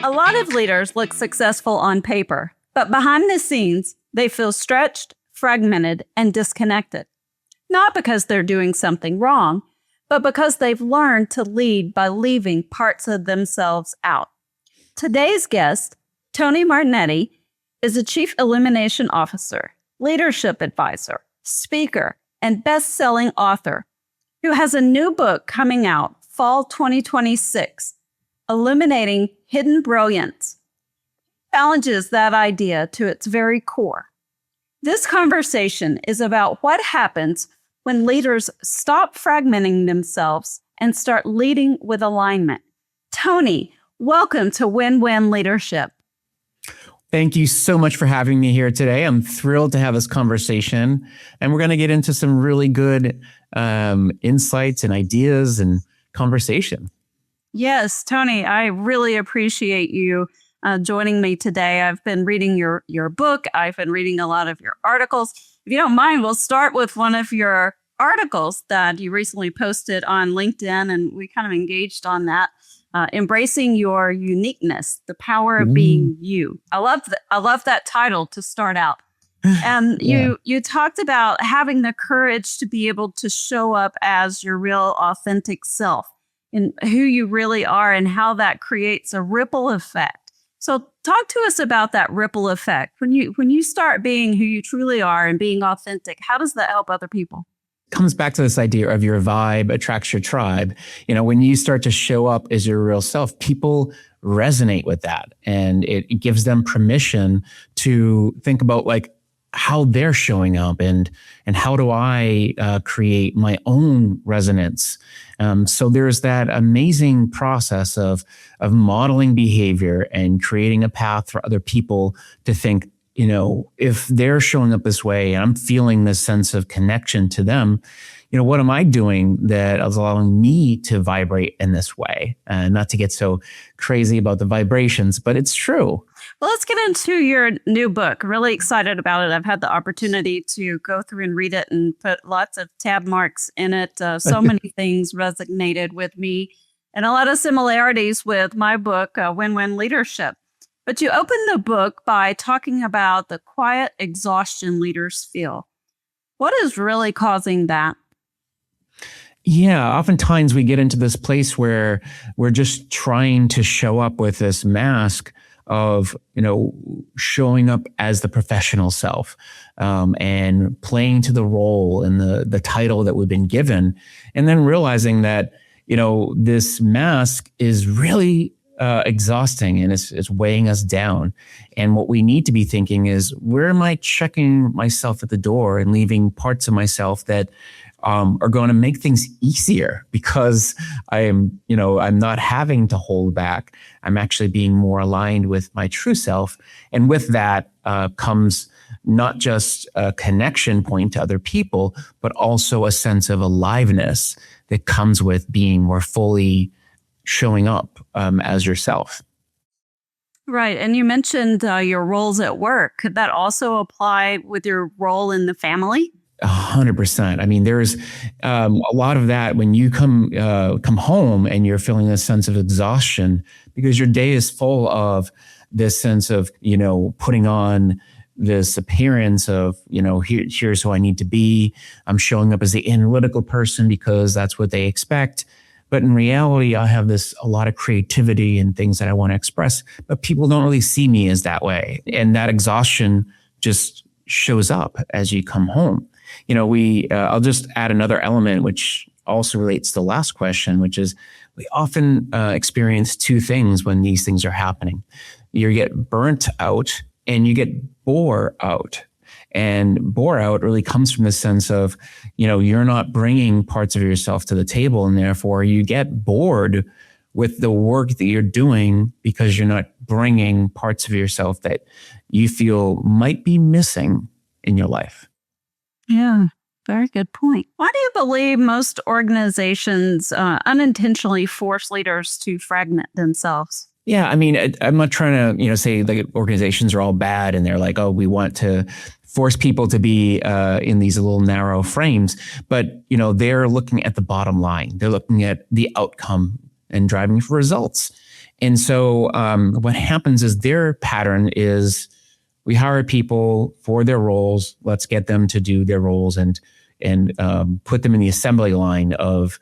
A lot of leaders look successful on paper, but behind the scenes, they feel stretched, fragmented, and disconnected. Not because they're doing something wrong, but because they've learned to lead by leaving parts of themselves out. Today's guest, Tony Martignetti, is a Chief Illumination Officer, leadership advisor, speaker, and best-selling author who has a new book coming out fall 2026, Illuminating Hidden Brilliance. Challenges that idea to its very core. This conversation is about what happens when leaders stop fragmenting themselves and start leading with alignment. Tony, welcome to Win-Win Leadership. Thank you so much for having me here today. I'm thrilled to have this conversation, and we're going to get into some really good insights and ideas and conversation. Yes, Tony, I really appreciate you joining me today. I've been reading your book. I've been reading a lot of your articles. If you don't mind, we'll start with one of your articles that you recently posted on LinkedIn, and we kind of engaged on that. Embracing your uniqueness, the power of being you. I love that title to start out. And you talked about having the courage to be able to show up as your real authentic self and who you really are and how that creates a ripple effect. So talk to us about that ripple effect. When you start being who you truly are and being authentic, how does that help other people? Comes back to this idea of your vibe attracts your tribe. You know, when you start to show up as your real self, people resonate with that, and it gives them permission to think about like how they're showing up and how do I create my own resonance. So there's that amazing process of modeling behavior and creating a path for other people to think, you know, if they're showing up this way and I'm feeling this sense of connection to them, you know, what am I doing that is allowing me to vibrate in this way? And not to get so crazy about the vibrations, but it's true. Well, let's get into your new book. Really excited about it. I've had the opportunity to go through and read it and put lots of tab marks in it. So many things resonated with me and a lot of similarities with my book, Win-Win Leadership. But you open the book by talking about the quiet exhaustion leaders feel. What is really causing that? Yeah, oftentimes we get into this place where we're just trying to show up with this mask of, you know, showing up as the professional self and playing to the role and the title that we've been given, and then realizing that, you know, this mask is really exhausting and it's weighing us down. And what we need to be thinking is, where am I checking myself at the door and leaving parts of myself that are going to make things easier because I'm not having to hold back. I'm actually being more aligned with my true self. And with that comes not just a connection point to other people, but also a sense of aliveness that comes with being more fully showing up as yourself. Right. And you mentioned your roles at work. Could that also apply with your role in the family? 100%. I mean, there's a lot of that when you come home and you're feeling a sense of exhaustion because your day is full of this sense of, you know, putting on this appearance of, you know, here's who I need to be. I'm showing up as the analytical person because that's what they expect. But in reality, I have a lot of creativity and things that I want to express, but people don't really see me as that way. And that exhaustion just shows up as you come home. You know, I'll just add another element, which also relates to the last question, which is we often experience two things when these things are happening. You get burnt out and you get bore out. And bore out really comes from the sense of, you know, you're not bringing parts of yourself to the table, and therefore you get bored with the work that you're doing because you're not bringing parts of yourself that you feel might be missing in your life. Yeah, very good point. Why do you believe most organizations unintentionally force leaders to fragment themselves? Yeah, I mean, I'm not trying to, you know, say like organizations are all bad and they're like, oh, we want to force people to be in these little narrow frames. But, you know, they're looking at the bottom line. They're looking at the outcome and driving for results. And so what happens is their pattern is we hire people for their roles. Let's get them to do their roles and put them in the assembly line of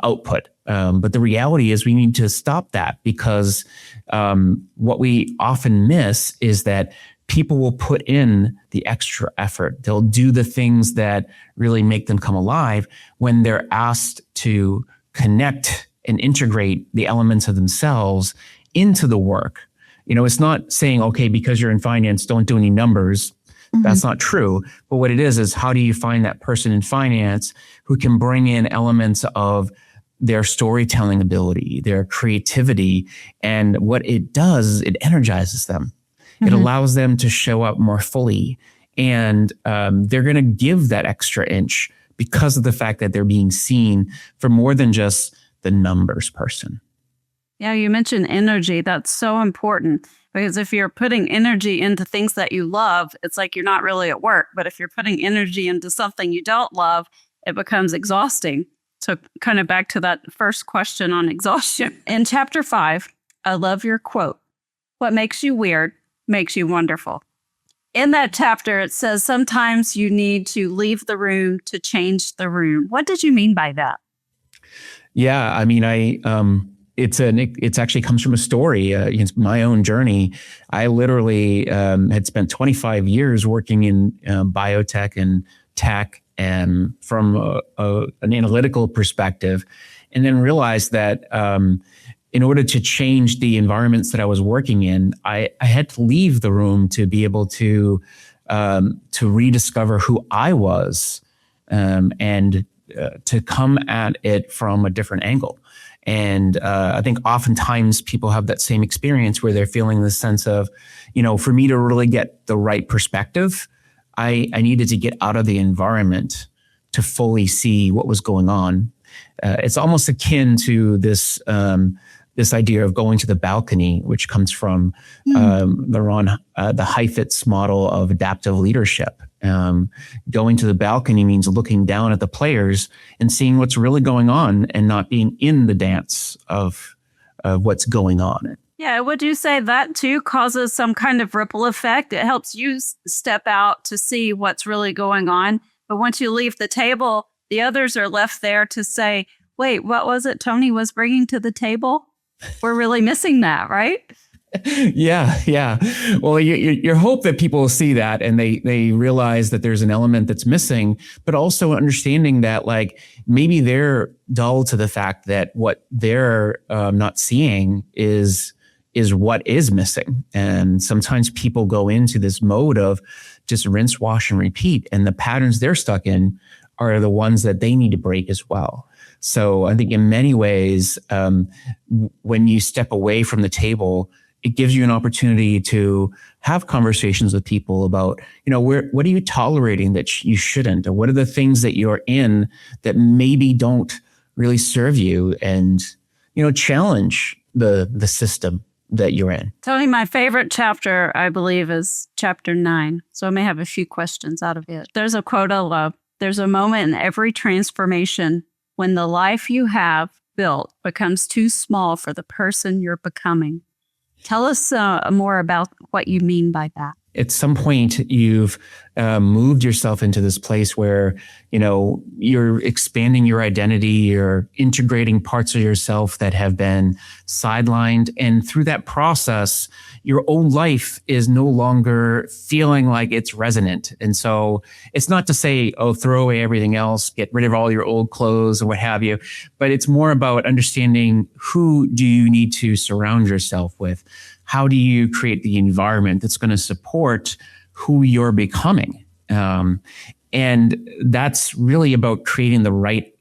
output. But the reality is we need to stop that, because what we often miss is that people will put in the extra effort. They'll do the things that really make them come alive when they're asked to connect and integrate the elements of themselves into the work. It's not saying, okay, because you're in finance, don't do any numbers. Mm-hmm. That's not true. But what it is how do you find that person in finance who can bring in elements of their storytelling ability, their creativity, and what it does is it energizes them. Mm-hmm. It allows them to show up more fully, and they're going to give that extra inch because of the fact that they're being seen for more than just the numbers person. Yeah, you mentioned energy. That's so important, because if you're putting energy into things that you love, it's like you're not really at work. But if you're putting energy into something you don't love, it becomes exhausting. So kind of back to that first question on exhaustion. In chapter 5, I love your quote. What makes you weird makes you wonderful. In that chapter, it says sometimes you need to leave the room to change the room. What did you mean by that? Yeah, I mean, it actually comes from a story. It's my own journey. I literally had spent 25 years working in biotech and tech, and from an analytical perspective, and then realized that in order to change the environments that I was working in, I had to leave the room to be able to rediscover who I was, and to come at it from a different angle. And I think oftentimes people have that same experience where they're feeling this sense of, for me to really get the right perspective, I needed to get out of the environment to fully see what was going on. It's almost akin to this idea of going to the balcony, which comes from the Heifetz model of adaptive leadership. Going to the balcony means looking down at the players and seeing what's really going on and not being in the dance of what's going on. Yeah, would you say that too causes some kind of ripple effect? It helps you step out to see what's really going on. But once you leave the table, the others are left there to say, wait, what was it Tony was bringing to the table? We're really missing that, right? Yeah. Well, you hope that people see that and they realize that there's an element that's missing, but also understanding that like maybe they're dull to the fact that what they're not seeing is what is missing. And sometimes people go into this mode of just rinse, wash, and repeat, and the patterns they're stuck in are the ones that they need to break as well. So I think in many ways, when you step away from the table, it gives you an opportunity to have conversations with people about, what are you tolerating that you shouldn't? Or what are the things that you're in that maybe don't really serve you? And, challenge the system that you're in. Tony, my favorite chapter, I believe, is chapter 9. So I may have a few questions out of it. There's a quote I love. There's a moment in every transformation when the life you have built becomes too small for the person you're becoming. Tell us more about what you mean by that. At some point, you've moved yourself into this place where, you're expanding your identity, you're integrating parts of yourself that have been sidelined. And through that process, your own life is no longer feeling like it's resonant. And so it's not to say, throw away everything else, get rid of all your old clothes or what have you, but it's more about understanding who do you need to surround yourself with? How do you create the environment that's going to support who you're becoming? And that's really about creating the right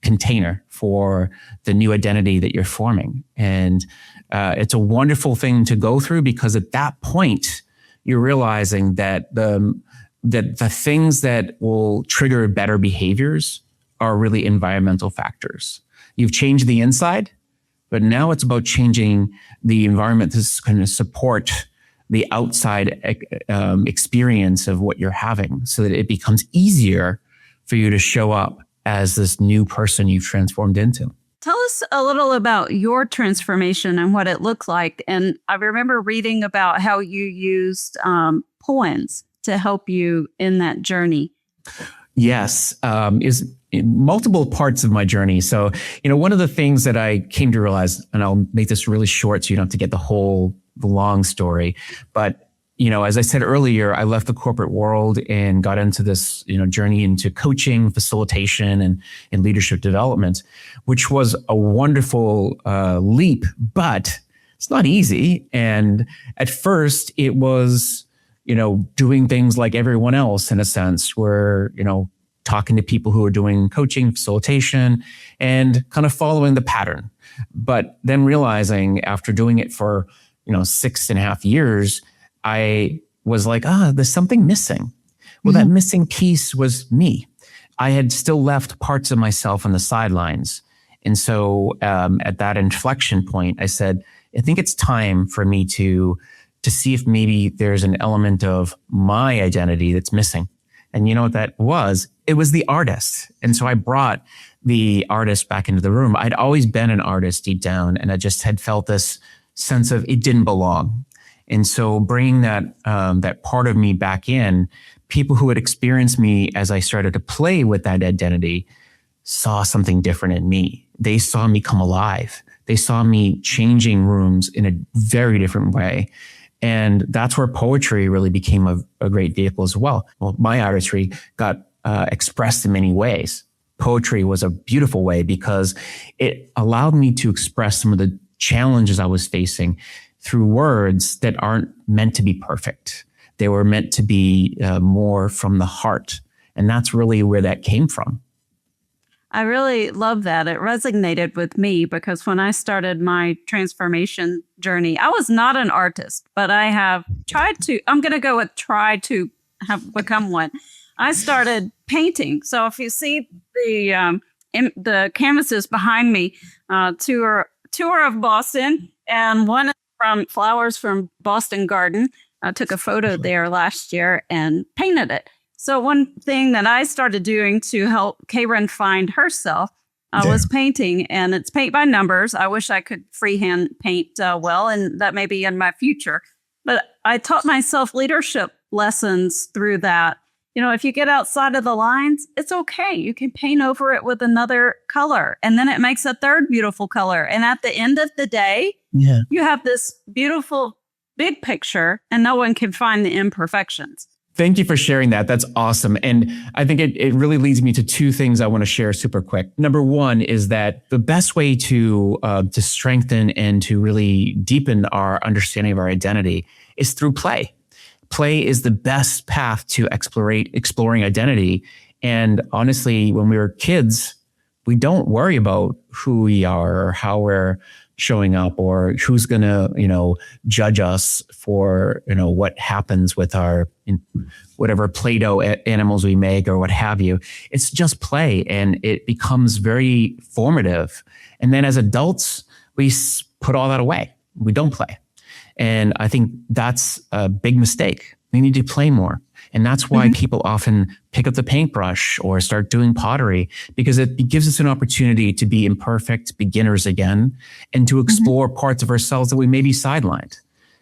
container for the new identity that you're forming. And it's a wonderful thing to go through, because at that point, you're realizing that the things that will trigger better behaviors are really environmental factors. You've changed the inside, but now it's about changing the environment that's going to support the outside experience of what you're having, so that it becomes easier for you to show up as this new person you've transformed into. Tell us a little about your transformation and what it looked like. And I remember reading about how you used poems to help you in that journey. Yes, is in multiple parts of my journey. So, one of the things that I came to realize, and I'll make this really short so you don't have to get the long story, but as I said earlier, I left the corporate world and got into this, journey into coaching, facilitation, and leadership development, which was a wonderful leap, but it's not easy. And at first it was, doing things like everyone else in a sense, where, talking to people who are doing coaching, facilitation, and kind of following the pattern. But then realizing after doing it for, 6.5 years, I was like, there's something missing. Well, that missing piece was me. I had still left parts of myself on the sidelines. And so at that inflection point, I said, I think it's time for me to see if maybe there's an element of my identity that's missing. And you know what that was? It was the artist. And so I brought the artist back into the room. I'd always been an artist deep down, and I just had felt this sense of it didn't belong. And so bringing that part of me back in, people who had experienced me as I started to play with that identity saw something different in me. They saw me come alive. They saw me changing rooms in a very different way. And that's where poetry really became a great vehicle as well. Well, my artistry got expressed in many ways. Poetry was a beautiful way because it allowed me to express some of the challenges I was facing through words that aren't meant to be perfect. They were meant to be more from the heart. And that's really where that came from. I really love that. It resonated with me because when I started my transformation journey, I was not an artist, but I have try to have become one. I started painting. So if you see the canvases behind me, tour of Boston, and one from flowers from Boston Garden. I took a photo there last year and painted it. So one thing that I started doing to help Karen find herself was painting, and it's paint by numbers. I wish I could freehand paint well, and that may be in my future. But I taught myself leadership lessons through that. If you get outside of the lines, it's okay. You can paint over it with another color, and then it makes a third beautiful color. And at the end of the day, you have this beautiful big picture, and no one can find the imperfections. Thank you for sharing that. That's awesome. And I think it really leads me to two things I want to share super quick. Number one is that the best way to strengthen and to really deepen our understanding of our identity is through play. Play is the best path to exploring identity. And honestly, when we were kids, we don't worry about who we are or how we're showing up or who's going to, judge us for, what happens with our whatever Play-Doh animals we make or what have you. It's just play, and it becomes very formative. And then as adults, we put all that away. We don't play. And I think that's a big mistake. We need to play more. And that's why people often pick up the paintbrush or start doing pottery, because it gives us an opportunity to be imperfect beginners again and to explore parts of ourselves that we may be sidelined.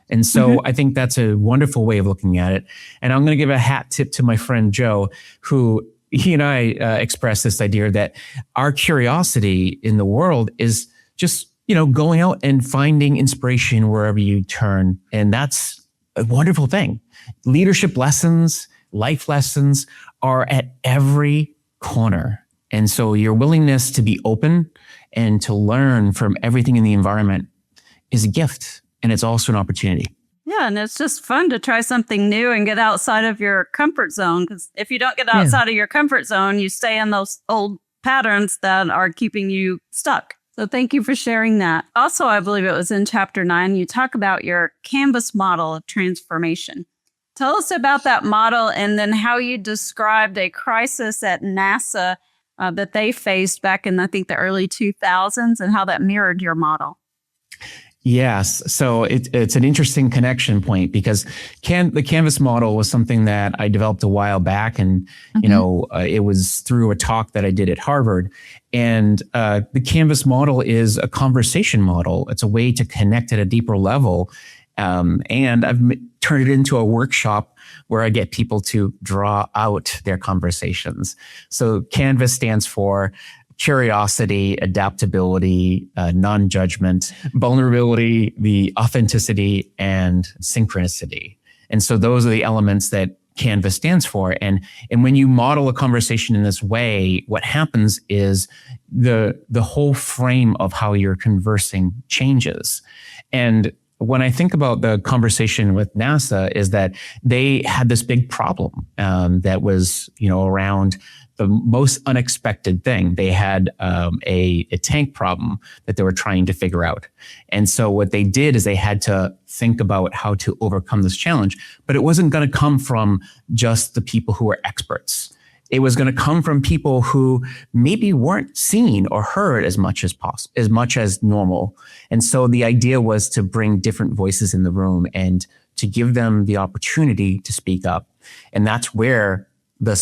And so I think that's a wonderful way of looking at it. And I'm going to give a hat tip to my friend Joe, who he and I expressed this idea that our curiosity in the world is just, going out and finding inspiration wherever you turn. And that's a wonderful thing. Leadership lessons, life lessons are at every corner. And so your willingness to be open and to learn from everything in the environment is a gift. And it's also an opportunity. Yeah, and it's just fun to try something new and get outside of your comfort zone. Because if you don't get outside of your comfort zone, you stay in those old patterns that are keeping you stuck. So thank you for sharing that. Also, I believe it was in chapter 9, you talk about your canvas model of transformation. Tell us about that model and then how you described a crisis at NASA that they faced back in, I think, the early 2000s and how that mirrored your model. Yes. So it's an interesting connection point because the Canvas model was something that I developed a while back. And, it was through a talk that I did at Harvard. And the Canvas model is a conversation model. It's a way to connect at a deeper level. And I've turned it into a workshop where I get people to draw out their conversations. So Canvas stands for curiosity, adaptability, non-judgment, vulnerability, the authenticity, and synchronicity. And so those are the elements that Canvas stands for. And when you model a conversation in this way, what happens is the whole frame of how you're conversing changes. And when I think about the conversation with NASA is that they had this big problem that was, around the most unexpected thing. They had a tank problem that they were trying to figure out. And so what they did is they had to think about how to overcome this challenge, but it wasn't going to come from just the people who were experts. It was going to come from people who maybe weren't seen or heard as much as possible, as much as normal. And so the idea was to bring different voices in the room and to give them the opportunity to speak up. And that's where the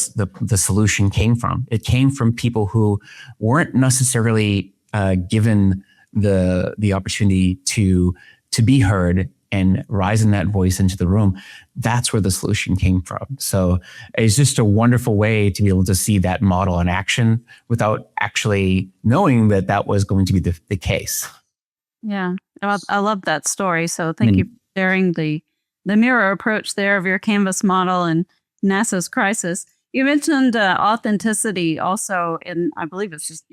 solution came from. It came from people who weren't necessarily given the opportunity to be heard and rising that voice into the room. That's where the solution came from. So it's just a wonderful way to be able to see that model in action without actually knowing that was going to be the case. Yeah, I love that story. So thank you for sharing the mirror approach there of your Canvas model and NASA's crisis. You mentioned authenticity also in, I believe it's just,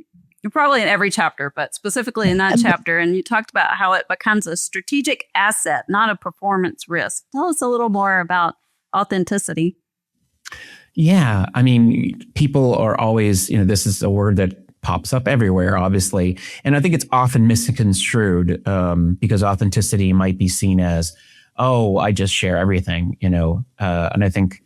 you're probably in every chapter, but specifically in that chapter. And you talked about how it becomes a strategic asset, not a performance risk. Tell us a little more about authenticity. Yeah, I mean, people are always, this is a word that pops up everywhere, obviously. And I think it's often misconstrued because authenticity might be seen as, oh, I just share everything, and I think,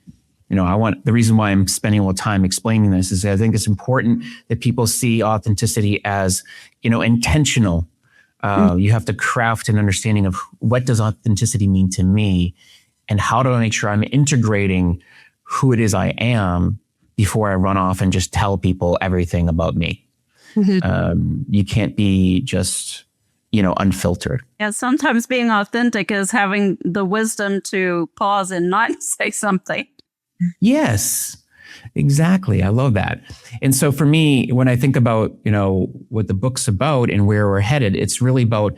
the reason why I'm spending a little time explaining this is I think it's important that people see authenticity as, intentional. You have to craft an understanding of what does authenticity mean to me and how do I make sure I'm integrating who it is I am before I run off and just tell people everything about me. Mm-hmm. You can't be just, unfiltered. Yeah, sometimes being authentic is having the wisdom to pause and not say something. Yes, exactly. I love that. And so for me, when I think about, what the book's about and where we're headed, it's really about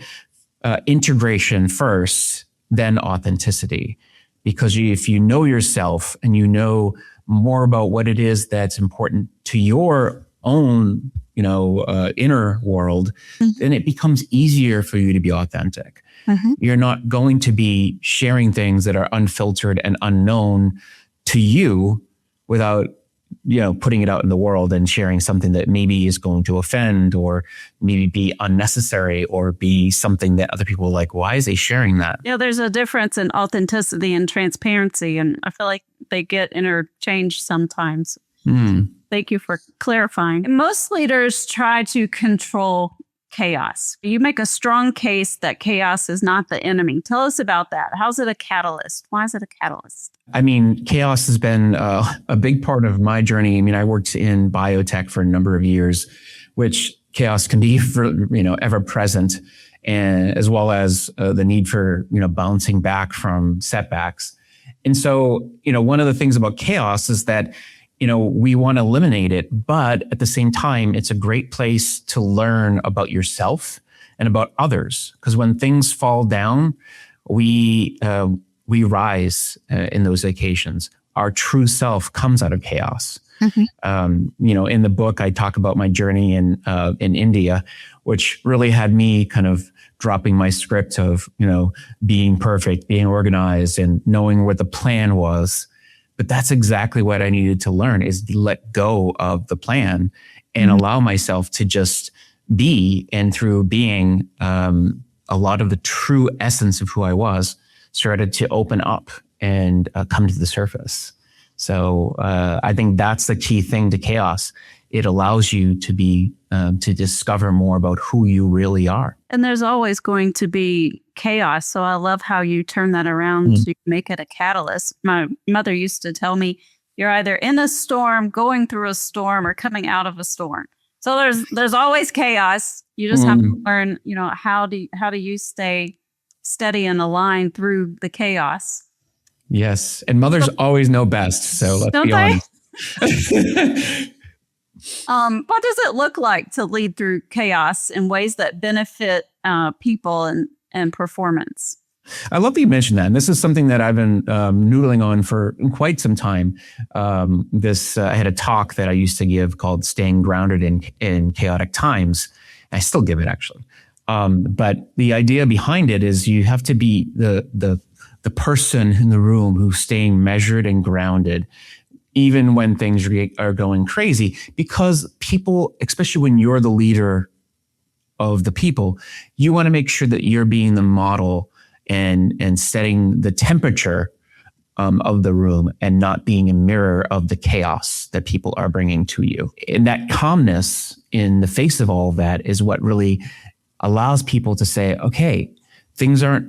integration first, then authenticity. Because if you know yourself and you know more about what it is that's important to your own, inner world, mm-hmm. then it becomes easier for you to be authentic. Mm-hmm. You're not going to be sharing things that are unfiltered and unknown to you without, putting it out in the world and sharing something that maybe is going to offend or maybe be unnecessary or be something that other people are like, why is he sharing that? Yeah, there's a difference in authenticity and transparency. And I feel like they get interchanged sometimes. Thank you for clarifying. Most leaders try to control chaos. You make a strong case that chaos is not the enemy. Tell us about that. How's it a catalyst? Why is it a catalyst? I mean, chaos has been a big part of my journey. I mean, I worked in biotech for a number of years, which chaos can be ever present, and as well as the need for, bouncing back from setbacks. And so, one of the things about chaos is that we want to eliminate it, but at the same time, it's a great place to learn about yourself and about others. Because when things fall down, we rise in those occasions. Our true self comes out of chaos. Mm-hmm. In the book, I talk about my journey in India, which really had me kind of dropping my script of, being perfect, being organized, and knowing what the plan was. But that's exactly what I needed to learn, is let go of the plan and mm-hmm. allow myself to just be. And through being, a lot of the true essence of who I was started to open up and come to the surface. So I think that's the key thing to chaos, it allows you to be, to discover more about who you really are. And there's always going to be chaos. So I love how you turn that around to make it a catalyst. My mother used to tell me, you're either in a storm, going through a storm, or coming out of a storm. So there's always chaos. You just have to learn, how do you stay steady and aligned through the chaos? Yes. And mothers always know best. So let's be honest. What does it look like to lead through chaos in ways that benefit people and performance? I love that you mentioned that. And this is something that I've been noodling on for quite some time. I had a talk that I used to give called Staying Grounded in Chaotic Times. I still give it, actually. But the idea behind it is you have to be the person in the room who's staying measured and grounded, even when things are going crazy. Because people, especially when you're the leader of the people, you want to make sure that you're being the model and setting the temperature of the room and not being a mirror of the chaos that people are bringing to you. And that calmness in the face of all of that is what really allows people to say, okay, things are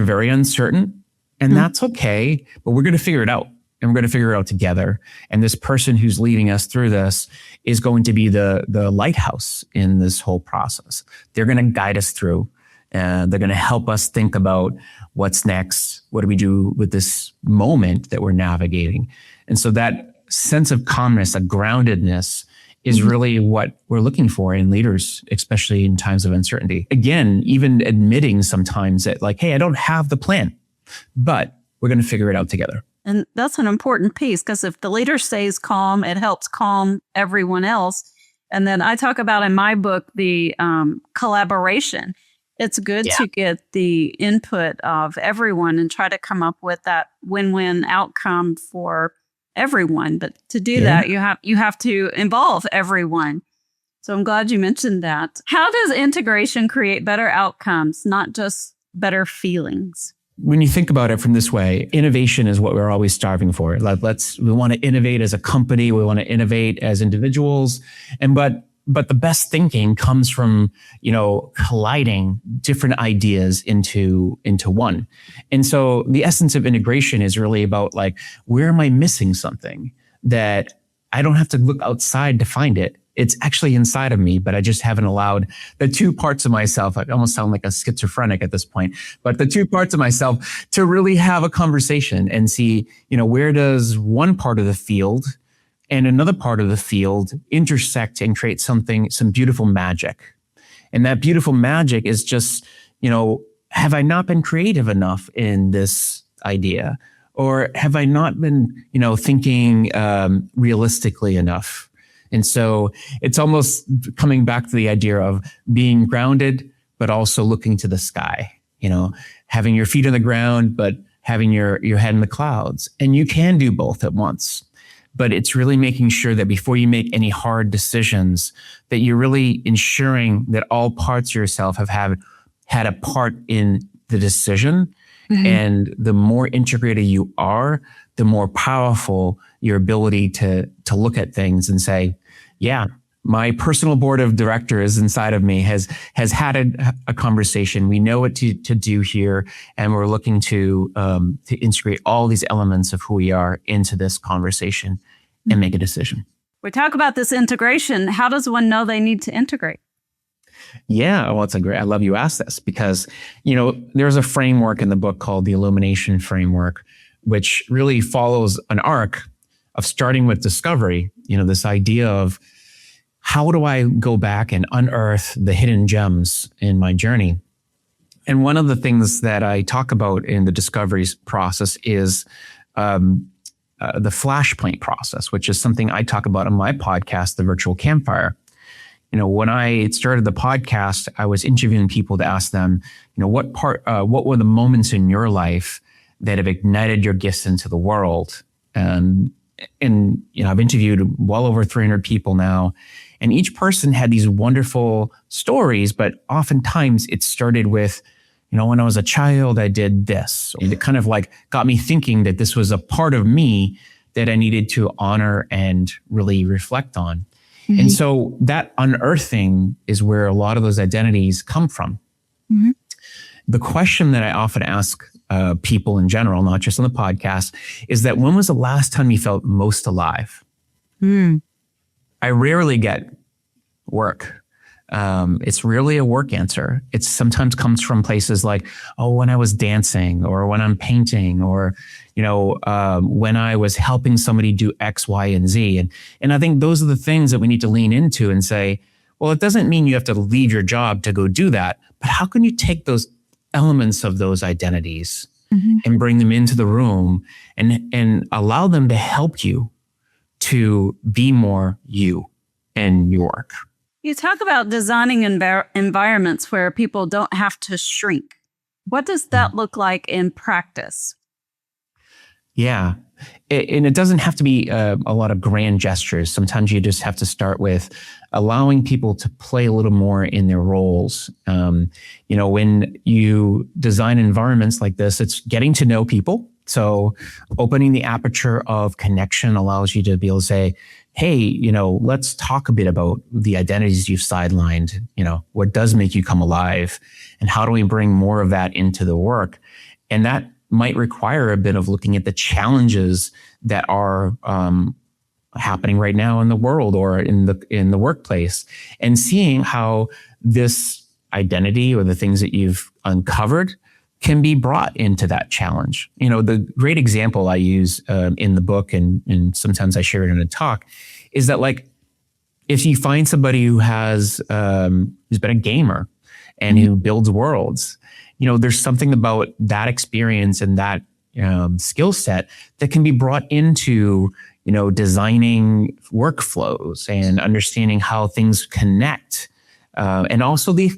very uncertain, and that's okay, but we're going to figure it out. And we're going to figure it out together. And this person who's leading us through this is going to be the lighthouse in this whole process. They're going to guide us through. They're going to help us think about what's next. What do we do with this moment that we're navigating? And so that sense of calmness, a groundedness, is really what we're looking for in leaders, especially in times of uncertainty. Again, even admitting sometimes that, like, hey, I don't have the plan, but we're going to figure it out together. And that's an important piece, because if the leader stays calm, it helps calm everyone else. And then I talk about in my book the collaboration. It's good to get the input of everyone and try to come up with that win-win outcome for everyone. But to do that, you have to involve everyone. So I'm glad you mentioned that. How does integration create better outcomes, not just better feelings? When you think about it from this way, innovation is what we're always striving for. We want to innovate as a company. We want to innovate as individuals. But the best thinking comes from, colliding different ideas into one. And so the essence of integration is really about, like, where am I missing something that I don't have to look outside to find it? It's actually inside of me, but I just haven't allowed the two parts of myself. I almost sound like a schizophrenic at this point, but the two parts of myself to really have a conversation and see, where does one part of the field and another part of the field intersect and create some beautiful magic. And that beautiful magic is just, have I not been creative enough in this idea? Or have I not been, thinking realistically enough? And so it's almost coming back to the idea of being grounded, but also looking to the sky, having your feet on the ground, but having your head in the clouds. And you can do both at once. But it's really making sure that before you make any hard decisions, that you're really ensuring that all parts of yourself have had a part in the decision. Mm-hmm. And the more integrated you are, the more powerful your ability to look at things and say, yeah, my personal board of directors inside of me has had a conversation. We know what to do here, and we're looking to integrate all these elements of who we are into this conversation and make a decision. We talk about this integration. How does one know they need to integrate? Yeah, well, I love you asked this, because, there's a framework in the book called the Illumination Framework, which really follows an arc of starting with discovery, this idea of how do I go back and unearth the hidden gems in my journey? And one of the things that I talk about in the discovery process is the flashpoint process, which is something I talk about on my podcast, The Virtual Campfire. When I started the podcast, I was interviewing people to ask them, what were the moments in your life that have ignited your gifts into the world? And I've interviewed well over 300 people now, and each person had these wonderful stories, but oftentimes it started with, when I was a child, I did this. And it kind of like got me thinking that this was a part of me that I needed to honor and really reflect on. And so that unearthing is where a lot of those identities come from. The question that I often ask people in general, not just on the podcast, is that when was the last time you felt most alive? I rarely get work. It's really a work answer. It sometimes comes from places like, oh, when I was dancing, or when I'm painting, or, when I was helping somebody do X, Y, and Z. And I think those are the things that we need to lean into and say, well, it doesn't mean you have to leave your job to go do that, but how can you take those elements of those identities and bring them into the room and allow them to help you to be more you and your work? You talk about designing environments where people don't have to shrink. What does that look like in practice? Yeah. And it doesn't have to be a lot of grand gestures. Sometimes you just have to start with allowing people to play a little more in their roles. When you design environments like this, it's getting to know people. So opening the aperture of connection allows you to be able to say, hey, let's talk a bit about the identities you've sidelined. What does make you come alive, and how do we bring more of that into the work? And that might require a bit of looking at the challenges that are happening right now in the world or in the workplace, and seeing how this identity or the things that you've uncovered can be brought into that challenge. The great example I use in the book, and sometimes I share it in a talk, is that like, if you find somebody who has who's been a gamer and who builds worlds, there's something about that experience and that skill set that can be brought into designing workflows and understanding how things connect, and also the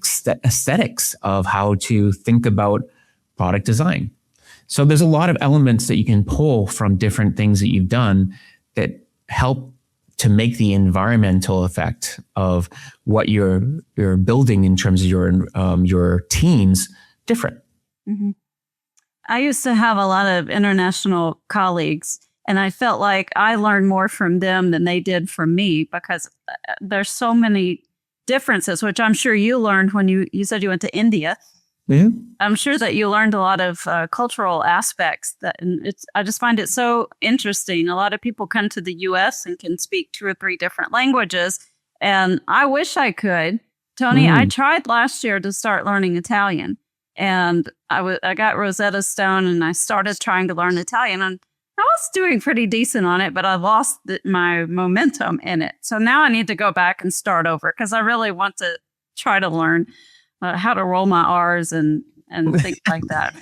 aesthetics of how to think about product design. So there's a lot of elements that you can pull from different things that you've done that help to make the environmental effect of what you're building in terms of your teams different. I used to have a lot of international colleagues, and I felt like I learned more from them than they did from me, because there's so many differences, which I'm sure you learned when you said you went to India. I'm sure that you learned a lot of cultural aspects and I just find it so interesting. A lot of people come to the US and can speak 2 or 3 different languages. And I wish I could. Tony, I tried last year to start learning Italian, and I got Rosetta Stone and I started trying to learn Italian, and I was doing pretty decent on it, but I lost my momentum in it. So now I need to go back and start over, because I really want to try to learn how to roll my R's and things like that.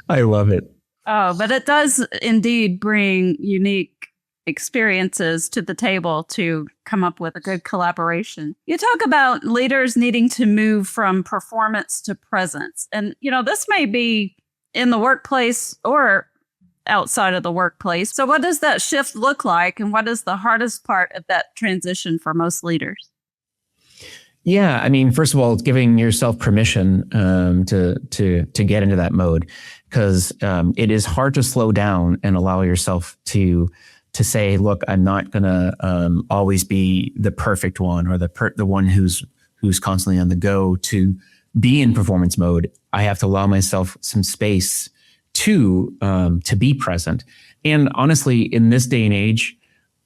I love it. Oh, but it does indeed bring unique experiences to the table to come up with a good collaboration. You talk about leaders needing to move from performance to presence. And, this may be in the workplace or outside of the workplace. So what does that shift look like? And what is the hardest part of that transition for most leaders? Yeah, I mean, first of all, it's giving yourself permission to get into that mode, because it is hard to slow down and allow yourself to say, look, I'm not going to always be the perfect one, or the one who's constantly on the go. To be in performance mode, I have to allow myself some space to be present. And honestly, in this day and age,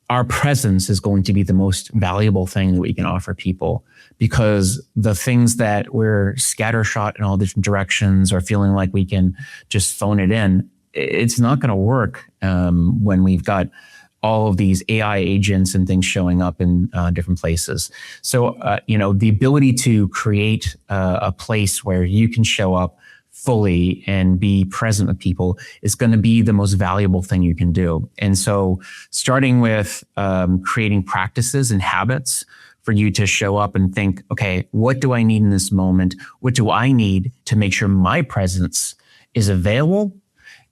our presence is going to be the most valuable thing that we can offer people, because the things that we're scattershot in all different directions, or feeling like we can just phone it in, it's not going to work when we've got all of these AI agents and things showing up in different places. So, the ability to create a place where you can show up fully and be present with people is going to be the most valuable thing you can do. And so starting with creating practices and habits for you to show up and think, okay, what do I need in this moment? What do I need to make sure my presence is available?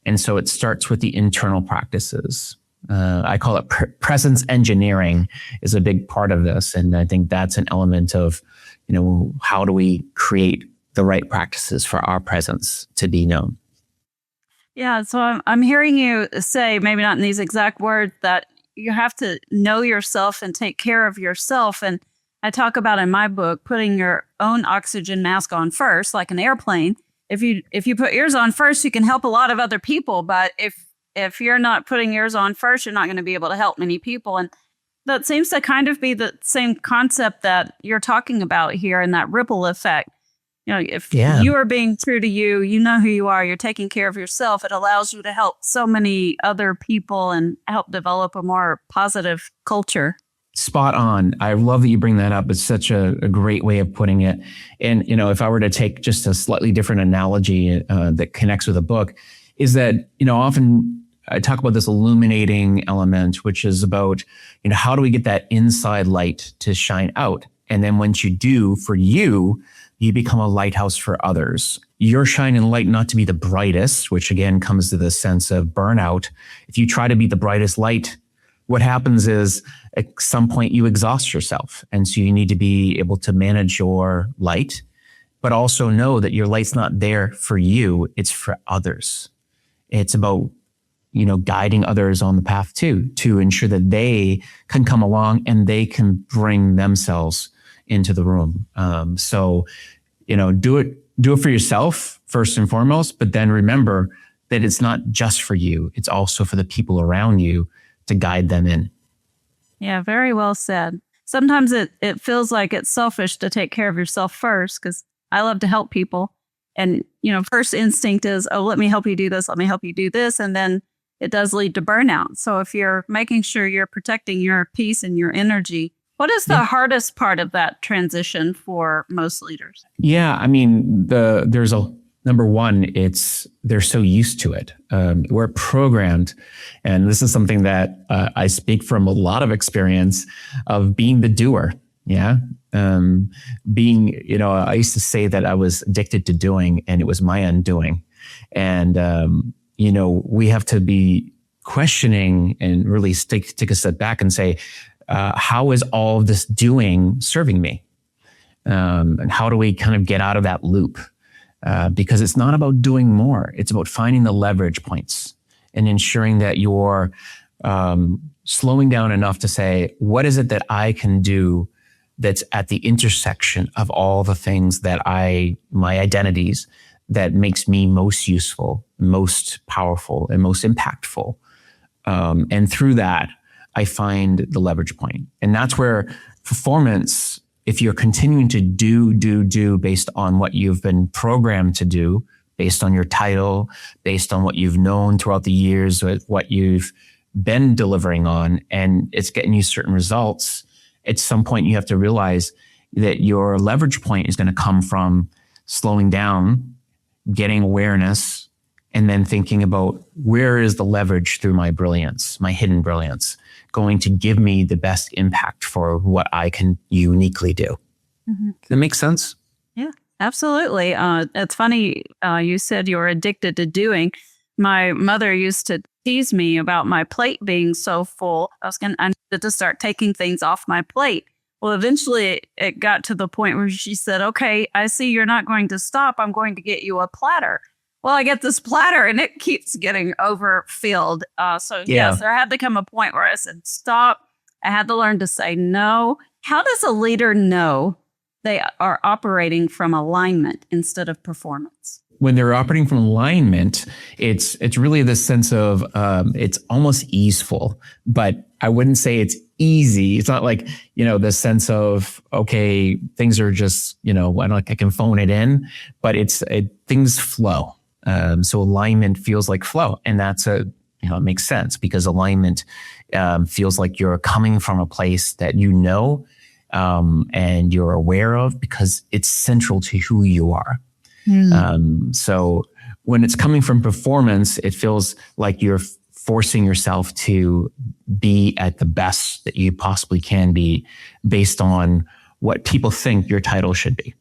And so it starts with the internal practices. I call it presence engineering is a big part of this. And I think that's an element of, how do we create the right practices for our presence to be known? Yeah, so I'm hearing you say, maybe not in these exact words, that you have to know yourself and take care of yourself. And I talk about in my book, putting your own oxygen mask on first, like an airplane. If you put yours on first, you can help a lot of other people. But if you're not putting yours on first, you're not going to be able to help many people. And that seems to kind of be the same concept that you're talking about here, and that ripple effect. If you are being true to you, you know who you are, you're taking care of yourself, it allows you to help so many other people and help develop a more positive culture. Spot on. I love that you bring that up. It's such a great way of putting it. And, if I were to take just a slightly different analogy that connects with the book, is that, often I talk about this illuminating element, which is about, how do we get that inside light to shine out? And then once you do, for you become a lighthouse for others. You're shining light not to be the brightest, which again comes to the sense of burnout. If you try to be the brightest light, what happens is at some point you exhaust yourself. And so you need to be able to manage your light, but also know that your light's not there for you. It's for others. It's about, guiding others on the path too, to ensure that they can come along and they can bring themselves into the room. So, do it for yourself first and foremost, but then remember that it's not just for you. It's also for the people around you to guide them in. Yeah, very well said. Sometimes it feels like it's selfish to take care of yourself first, because I love to help people. And, first instinct is, oh, let me help you do this. Let me help you do this. And then it does lead to burnout. So if you're making sure you're protecting your peace and your energy, what is the hardest part of that transition for most leaders? Yeah, I mean, there's number one, they're so used to it. We're programmed, and this is something that I speak from a lot of experience of being the doer. Yeah, I used to say that I was addicted to doing, and it was my undoing. And we have to be questioning and really take a step back and say, how is all of this doing serving me? And how do we kind of get out of that loop? Because it's not about doing more. It's about finding the leverage points and ensuring that you're slowing down enough to say, what is it that I can do that's at the intersection of all the things that my identities that makes me most useful, most powerful, and most impactful. And through that, I find the leverage point. And that's where performance, if you're continuing to do based on what you've been programmed to do, based on your title, based on what you've known throughout the years, what you've been delivering on, and it's getting you certain results, at some point you have to realize that your leverage point is going to come from slowing down, getting awareness, and then thinking about where is the leverage through my brilliance, my hidden brilliance, going to give me the best impact for what I can uniquely do. Mm-hmm. Does that make sense? Yeah, absolutely. It's funny, you said you were addicted to doing. My mother used to tease me about my plate being so full. I needed to start taking things off my plate. Well, eventually it got to the point where she said, okay, I see you're not going to stop. I'm going to get you a platter. Well, I get this platter and it keeps getting overfilled. Yes, there had to come a point where I said, stop. I had to learn to say no. How does a leader know they are operating from alignment instead of performance? When they're operating from alignment, it's really the sense of it's almost easeful, but I wouldn't say it's easy. It's not like, the sense of, okay, things are just, I can phone it in, but things flow. So alignment feels like flow, and it makes sense because alignment feels like you're coming from a place that and you're aware of because it's central to who you are. So when it's coming from performance, it feels like you're forcing yourself to be at the best that you possibly can be based on what people think your title should be.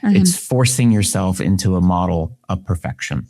Mm-hmm. It's forcing yourself into a model of perfection.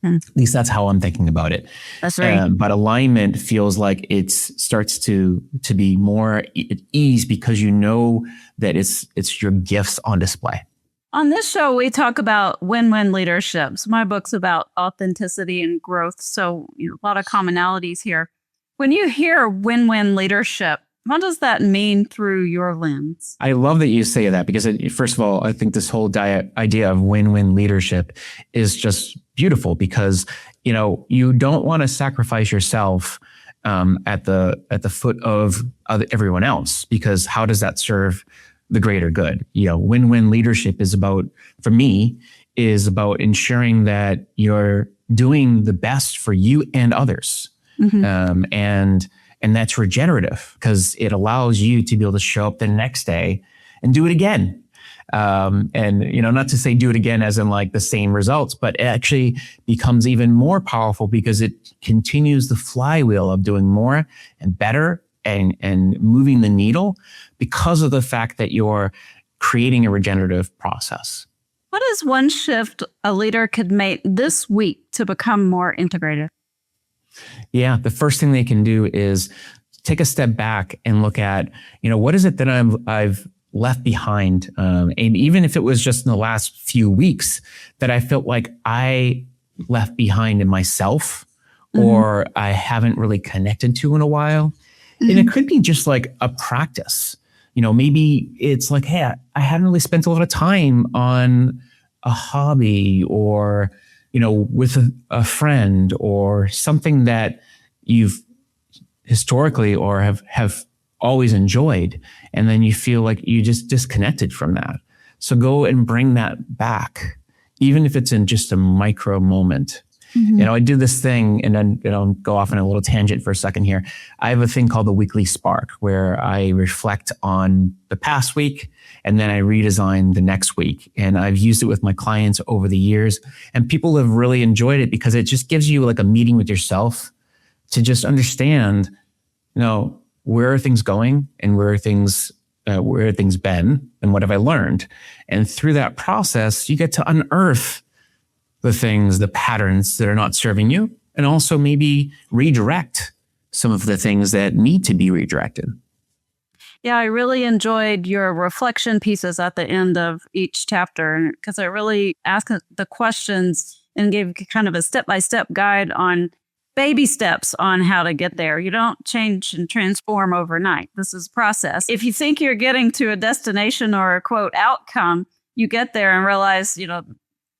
At least that's how I'm thinking about it. That's right. But alignment feels like it starts to be more at ease because you know that it's your gifts on display. On this show, we talk about win-win leaderships. My book's about authenticity and growth, so a lot of commonalities here. When you hear win-win leadership, what does that mean through your lens? I love that you say that because, first of all, I think this whole idea of win-win leadership is just beautiful because, you don't want to sacrifice yourself at the foot of everyone else, because how does that serve the greater good? Win-win leadership is about ensuring that you're doing the best for you and others. Mm-hmm. And that's regenerative because it allows you to be able to show up the next day and do it again. And not to say do it again as in like the same results, but it actually becomes even more powerful because it continues the flywheel of doing more and better and moving the needle because of the fact that you're creating a regenerative process. What is one shift a leader could make this week to become more integrated? Yeah, the first thing they can do is take a step back and look at, what is it that I've left behind? And even if it was just in the last few weeks that I felt like I left behind in myself, mm-hmm. or I haven't really connected to in a while. Mm-hmm. And it could be just like a practice. Maybe it's like, hey, I hadn't really spent a lot of time on a hobby or with a friend or something that you've historically or have always enjoyed. And then you feel like you just disconnected from that. So go and bring that back, even if it's in just a micro moment. Mm-hmm. I do this thing and then, go off on a little tangent for a second here. I have a thing called the weekly spark where I reflect on the past week and then I redesign the next week. And I've used it with my clients over the years and people have really enjoyed it because it just gives you like a meeting with yourself to just understand, where are things going and where are things been and what have I learned? And through that process, you get to unearth the patterns that are not serving you, and also maybe redirect some of the things that need to be redirected. Yeah, I really enjoyed your reflection pieces at the end of each chapter because it really asked the questions and gave kind of a step-by-step guide on baby steps on how to get there. You don't change and transform overnight. This is a process. If you think you're getting to a destination or a quote outcome, you get there and realize,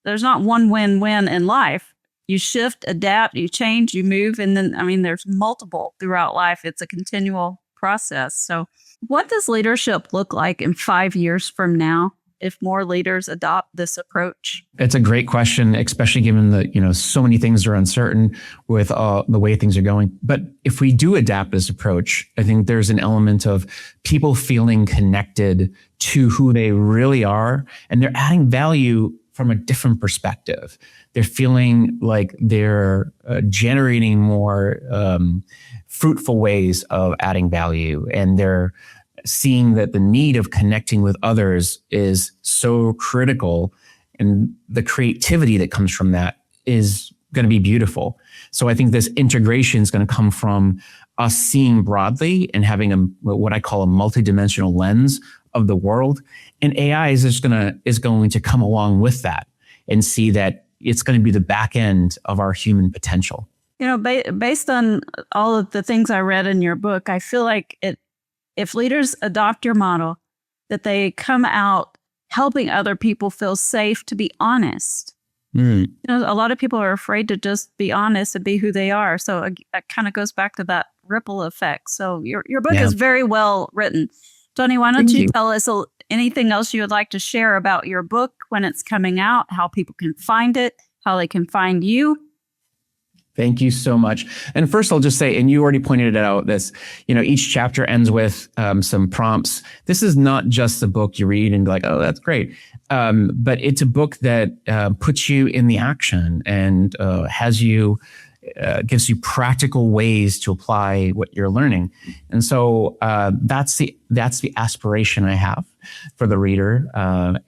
there's not one win-win in life. You shift, adapt, you change, you move, and then, there's multiple throughout life. It's a continual process. So what does leadership look like in 5 years from now if more leaders adopt this approach? It's a great question, especially given that, so many things are uncertain with the way things are going. But if we do adapt this approach, I think there's an element of people feeling connected to who they really are, and they're adding value from a different perspective. They're feeling like they're generating more fruitful ways of adding value. And they're seeing that the need of connecting with others is so critical. And the creativity that comes from that is going to be beautiful. So I think this integration is going to come from us seeing broadly and having what I call a multidimensional lens of the world. And AI is going to come along with that and see that it's going to be the back end of our human potential. Based on all of the things I read in your book, I feel like if leaders adopt your model, that they come out helping other people feel safe to be honest. Mm. A lot of people are afraid to just be honest and be who they are. So that kind of goes back to that ripple effect. So your book is very well written. Tony, why don't you tell us anything else you would like to share about your book, when it's coming out, how people can find it, how they can find you? Thank you so much. And first, I'll just say, and you already pointed it out, each chapter ends with some prompts. This is not just a book you read and be like, oh, that's great. But it's a book that puts you in the action and gives you practical ways to apply what you're learning. And so that's the aspiration I have for the reader.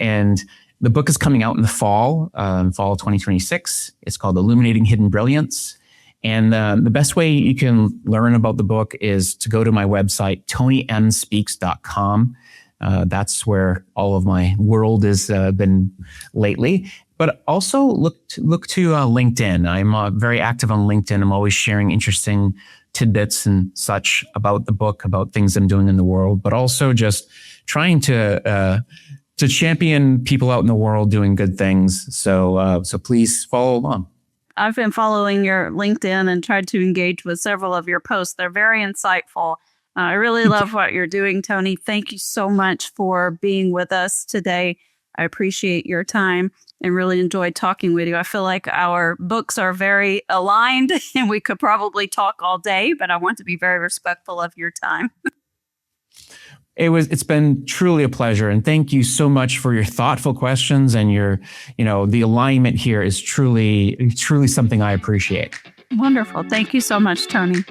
And the book is coming out in the fall 2026. It's called Illuminating Hidden Brilliance. And the best way you can learn about the book is to go to my website, tonymspeaks.com. That's where all of my world has been lately. But also look to LinkedIn. I'm very active on LinkedIn. I'm always sharing interesting tidbits and such about the book, about things I'm doing in the world, but also just trying to champion people out in the world doing good things. So please follow along. I've been following your LinkedIn and tried to engage with several of your posts. They're very insightful. I really love what you're doing, Tony. Thank you so much for being with us today. I appreciate your time and really enjoyed talking with you. I feel like our books are very aligned and we could probably talk all day, but I want to be very respectful of your time. It's been truly a pleasure. And thank you so much for your thoughtful questions, and the alignment here is truly something I appreciate. Wonderful. Thank you so much, Tony.